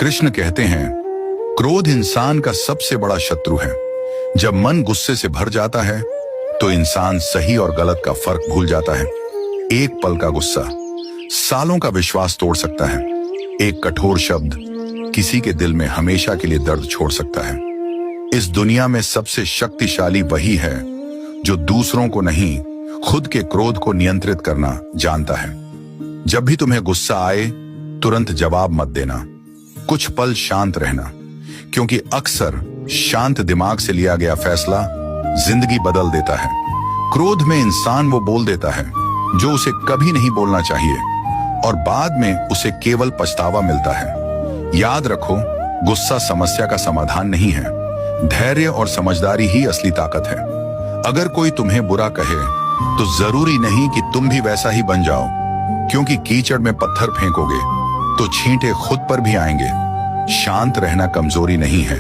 कृष्ण कहते हैं, क्रोध इंसान का सबसे बड़ा शत्रु है। जब मन गुस्से से भर जाता है तो इंसान सही और गलत का फर्क भूल जाता है। एक पल का गुस्सा सालों का विश्वास तोड़ सकता है। एक कठोर शब्द किसी के दिल में हमेशा के लिए दर्द छोड़ सकता है। इस दुनिया में सबसे शक्तिशाली वही है जो दूसरों को नहीं, खुद के क्रोध को नियंत्रित करना जानता है। जब भी तुम्हें गुस्सा आए, तुरंत जवाब मत देना, कुछ पल शांत रहना, क्योंकि अक्सर शांत दिमाग से लिया गया फैसला जिंदगी बदल देता है। क्रोध में इंसान वो बोल देता है जो उसे कभी नहीं बोलना चाहिए, और बाद में उसे केवल पछतावा मिलता है। याद रखो, गुस्सा समस्या का समाधान नहीं है। धैर्य और समझदारी ही असली ताकत है। अगर कोई तुम्हें बुरा कहे तो जरूरी नहीं कि तुम भी वैसा ही बन जाओ, क्योंकि कीचड़ में पत्थर फेंकोगे तो छींटे खुद पर भी आएंगे। शांत रहना कमजोरी नहीं है,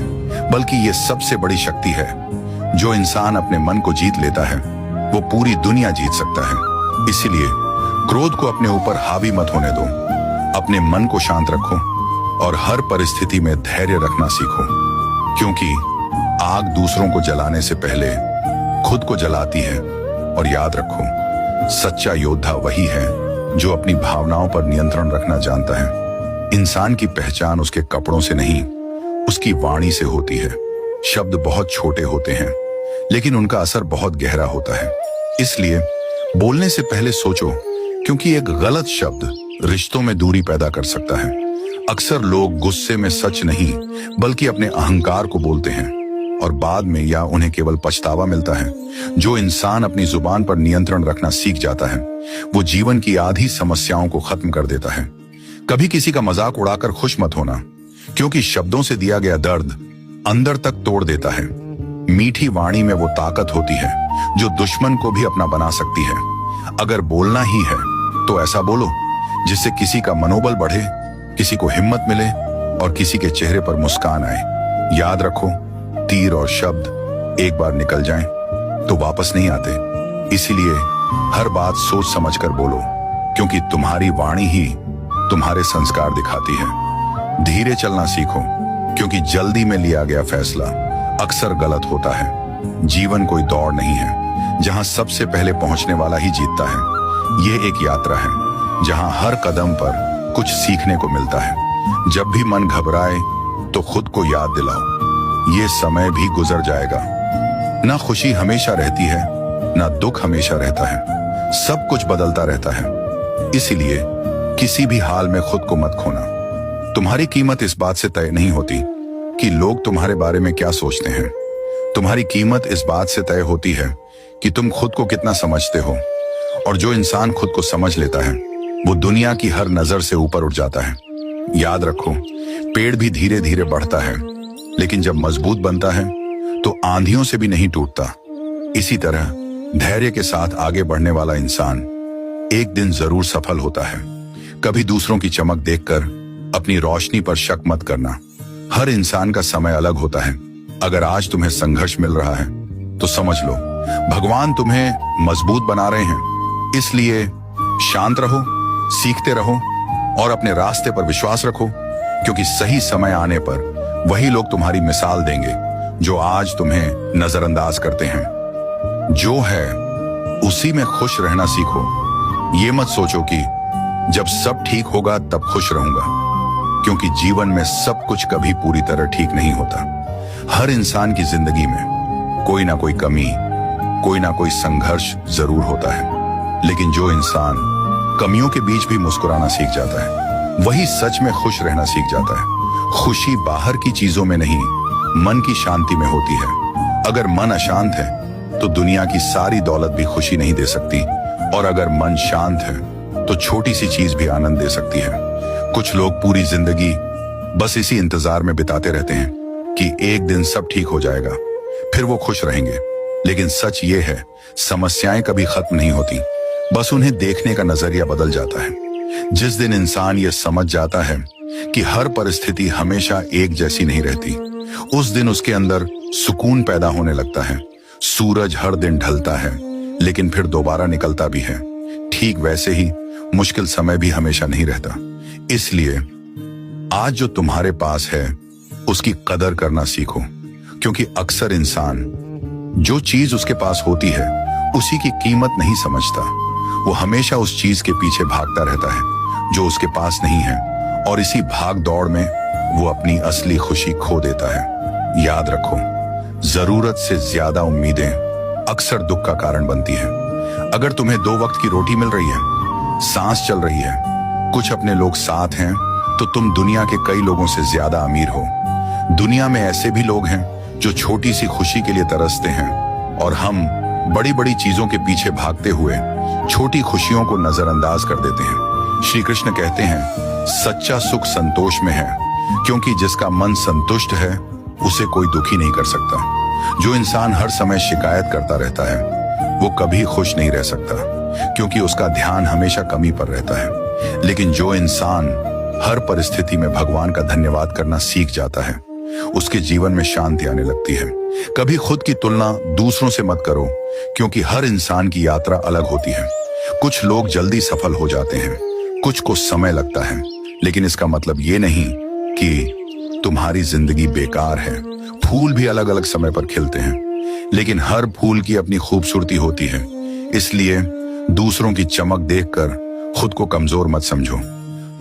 बल्कि ये सबसे बड़ी शक्ति है। जो इंसान अपने मन को जीत लेता है वो पूरी दुनिया जीत सकता है। इसीलिए क्रोध को अपने ऊपर हावी मत होने दो। अपने मन को शांत रखो और हर परिस्थिति में धैर्य रखना सीखो, क्योंकि आग दूसरों को जलाने से पहले खुद को जलाती है। और याद रखो, सच्चा योद्धा वही है जो अपनी भावनाओं पर नियंत्रण रखना जानता है। इंसान की पहचान उसके कपड़ों से नहीं, उसकी वाणी से होती है। शब्द बहुत छोटे होते हैं, लेकिन उनका असर बहुत गहरा होता है। इसलिए बोलने से पहले सोचो, क्योंकि एक गलत शब्द रिश्तों में दूरी पैदा कर सकता है। अक्सर लोग गुस्से में सच नहीं, बल्कि अपने अहंकार को बोलते हैं, और बाद में या उन्हें केवल पछतावा मिलता है। जो इंसान अपनी जुबान पर नियंत्रण रखना सीख जाता है, वो जीवन की आधी समस्याओं को खत्म कर देता है। कभी किसी का मजाक उड़ाकर खुश मत होना, क्योंकि शब्दों से दिया गया दर्द अंदर तक तोड़ देता है। मीठी वाणी में वो ताकत होती है जो दुश्मन को भी अपना बना सकती है। अगर बोलना ही है तो ऐसा बोलो जिससे किसी का मनोबल बढ़े, किसी को हिम्मत मिले और किसी के चेहरे पर मुस्कान आए। याद रखो, तीर और शब्द एक बार निकल जाएं तो वापस नहीं आते। इसीलिए हर बात सोच समझकर बोलो, क्योंकि तुम्हारी वाणी ही तुम्हारे संस्कार दिखाती है। धीरे चलना सीखो, क्योंकि जल्दी में लिया गया फैसला अक्सर गलत होता है। जीवन कोई दौड़ नहीं है जहां सबसे पहले पहुंचने वाला ही जीतता है। ये एक यात्रा है जहां हर कदम पर कुछ सीखने को मिलता है। जब भी मन घबराए तो खुद को याद दिलाओ, ये समय भी गुजर जाएगा। ना खुशी हमेशा रहती है, ना दुख हमेशा रहता है। सब कुछ बदलता रहता है। इसीलिए किसी भी हाल में खुद को मत खोना। तुम्हारी कीमत इस बात से तय नहीं होती कि लोग तुम्हारे बारे में क्या सोचते हैं। तुम्हारी कीमत इस बात से तय होती है कि तुम खुद को कितना समझते हो। और जो इंसान खुद को समझ लेता है वो दुनिया की हर नजर से ऊपर उठ जाता है। याद रखो, पेड़ भी धीरे धीरे बढ़ता है, लेकिन जब मजबूत बनता है तो आंधियों से भी नहीं टूटता। इसी तरह धैर्य के साथ आगे बढ़ने वाला इंसान एक दिन जरूर सफल होता है। कभी दूसरों की चमक देखकर अपनी रोशनी पर शक मत करना। हर इंसान का समय अलग होता है। अगर आज तुम्हें संघर्ष मिल रहा है तो समझ लो भगवान तुम्हें मजबूत बना रहे हैं। इसलिए शांत रहो, सीखते रहो और अपने रास्ते पर विश्वास रखो, क्योंकि सही समय आने पर वही लोग तुम्हारी मिसाल देंगे जो आज तुम्हें नजरअंदाज करते हैं। जो है उसी में खुश रहना सीखो। ये मत सोचो कि जब सब ठीक होगा तब खुश रहूंगा, क्योंकि जीवन में सब कुछ कभी पूरी तरह ठीक नहीं होता। हर इंसान की जिंदगी में कोई ना कोई कमी, कोई ना कोई संघर्ष जरूर होता है, लेकिन जो इंसान कमियों के बीच भी मुस्कुराना सीख जाता है वही सच में खुश रहना सीख जाता है। खुशी बाहर की चीजों में नहीं, मन की शांति में होती है। अगर मन अशांत है तो दुनिया की सारी दौलत भी खुशी नहीं दे सकती, और अगर मन शांत है तो छोटी सी चीज भी आनंद दे सकती है। कुछ लोग पूरी जिंदगी बस इसी इंतजार में बिताते रहते हैं कि एक दिन सब ठीक हो जाएगा, फिर वो खुश रहेंगे। लेकिन सच ये है, समस्याएं कभी खत्म नहीं होती, बस उन्हें देखने का नजरिया बदल जाता है। जिस दिन इंसान ये समझ जाता है कि हर परिस्थिति हमेशा एक जैसी नहीं रहती, उस दिन उसके अंदर सुकून पैदा होने लगता है। सूरज हर दिन ढलता है, लेकिन फिर दोबारा निकलता भी है। ठीक वैसे ही मुश्किल समय भी हमेशा नहीं रहता। इसलिए आज जो तुम्हारे पास है उसकी कदर करना सीखो, क्योंकि अक्सर इंसान जो चीज उसके पास होती है उसी की कीमत नहीं समझता। वो हमेशा उस चीज के पीछे भागता रहता है जो उसके पास नहीं है, और इसी भाग दौड़ में वो अपनी असली खुशी खो देता है। याद रखो, जरूरत से ज्यादा उम्मीदें अक्सर दुख का कारण बनती है। अगर तुम्हें 2 वक्त की रोटी मिल रही है, सांस चल रही है, कुछ अपने लोग साथ हैं, तो तुम दुनिया के कई लोगों से ज्यादा अमीर हो। दुनिया में ऐसे भी लोग हैं जो छोटी सी खुशी के लिए तरसते हैं, और हम बड़ी बड़ी चीजों के पीछे भागते हुए छोटी खुशियों को नजरअंदाज कर देते हैं। श्री कृष्ण कहते हैं, सच्चा सुख संतोष में है, क्योंकि जिसका मन संतुष्ट है उसे कोई दुखी नहीं कर सकता। जो इंसान हर समय शिकायत करता रहता है वो कभी खुश नहीं रह सकता, क्योंकि उसका ध्यान हमेशा कमी पर रहता है। लेकिन जो इंसान हर परिस्थिति में भगवान का धन्यवाद करना सीख जाता है, उसके जीवन में शांति आने लगती है। कभी खुद की तुलना दूसरों से मत करो, क्योंकि हर इंसान की यात्रा अलग होती है। कुछ लोग जल्दी सफल हो जाते हैं, कुछ को समय लगता है, लेकिन इसका मतलब ये नहीं कि तुम्हारी जिंदगी बेकार है। फूल भी अलग अलग समय पर खिलते हैं, लेकिन हर फूल की अपनी खूबसूरती होती है। इसलिए दूसरों की चमक देखकर खुद को कमजोर मत समझो।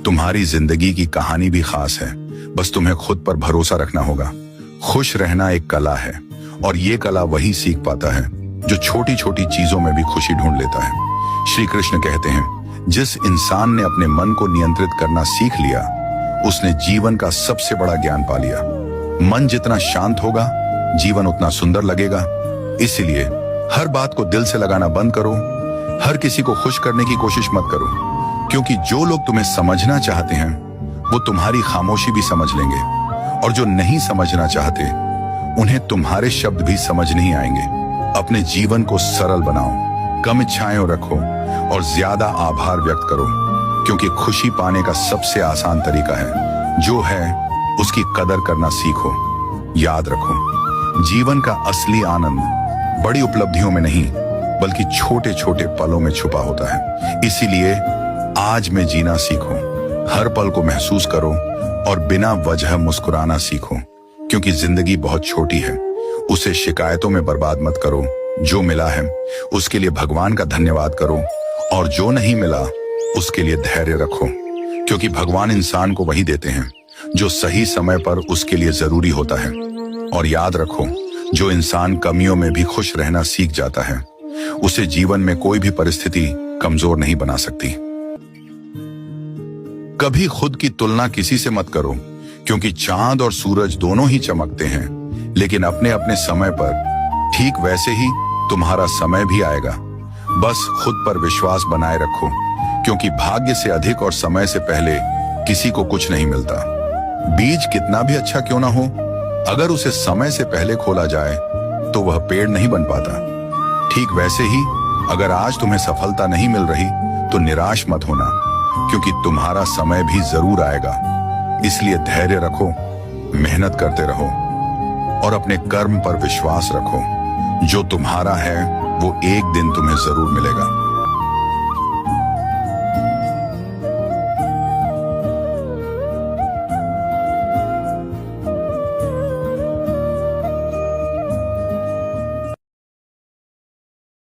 तुम्हारी जिंदगी की कहानी भी खास है, बस तुम्हें खुद पर भरोसा रखना होगा। खुश रहना एक कला है, और ये कला वही सीख पाता है जो छोटी छोटी चीजों में भी खुशी ढूंढ लेता है। श्री कृष्ण कहते हैं, जिस इंसान ने अपने मन को नियंत्रित करना सीख लिया, उसने जीवन का सबसे बड़ा ज्ञान पा लिया। मन जितना शांत होगा, जीवन उतना सुंदर लगेगा। इसलिए हर बात को दिल से लगाना बंद करो, हर किसी को खुश करने की कोशिश मत करो, क्योंकि जो लोग तुम्हें समझना चाहते हैं वो तुम्हारी खामोशी भी समझ लेंगे, और जो नहीं समझना चाहते उन्हें तुम्हारे शब्द भी समझ नहीं आएंगे। अपने जीवन को सरल बनाओ, कम इच्छाएं रखो और ज्यादा आभार व्यक्त करो, क्योंकि खुशी पाने का सबसे आसान तरीका है जो है उसकी कदर करना सीखो। याद रखो, जीवन का असली आनंद बड़ी उपलब्धियों में नहीं बल्कि छोटे छोटे पलों में छुपा होता है। इसीलिए आज में जीना सीखो, हर पल को महसूस करो और बिना वजह मुस्कुराना सीखो, क्योंकि जिंदगी बहुत छोटी है। उसे शिकायतों में बर्बाद मत करो। जो मिला है उसके लिए भगवान का धन्यवाद करो, और जो नहीं मिला उसके लिए धैर्य रखो, क्योंकि भगवान इंसान को वही देते हैं जो सही समय पर उसके लिए जरूरी होता है। और याद रखो, जो इंसान कमियों में भी खुश रहना सीख जाता है, उसे जीवन में कोई भी परिस्थिति कमजोर नहीं बना सकती। कभी खुद की तुलना किसी से मत करो, क्योंकि चांद और सूरज दोनों ही चमकते हैं, लेकिन अपने अपने समय पर। ठीक वैसे ही तुम्हारा समय भी आएगा। बस खुद पर विश्वास बनाए रखो, क्योंकि भाग्य से अधिक और समय से पहले किसी को कुछ नहीं मिलता। बीज कितना भी अच्छा क्यों ना हो, अगर उसे समय से पहले खोला जाए तो वह पेड़ नहीं बन पाता। ठीक वैसे ही अगर आज तुम्हें सफलता नहीं मिल रही तो निराश मत होना, क्योंकि तुम्हारा समय भी जरूर आएगा। इसलिए धैर्य रखो, मेहनत करते रहो और अपने कर्म पर विश्वास रखो। जो तुम्हारा है वो एक दिन तुम्हें जरूर मिलेगा।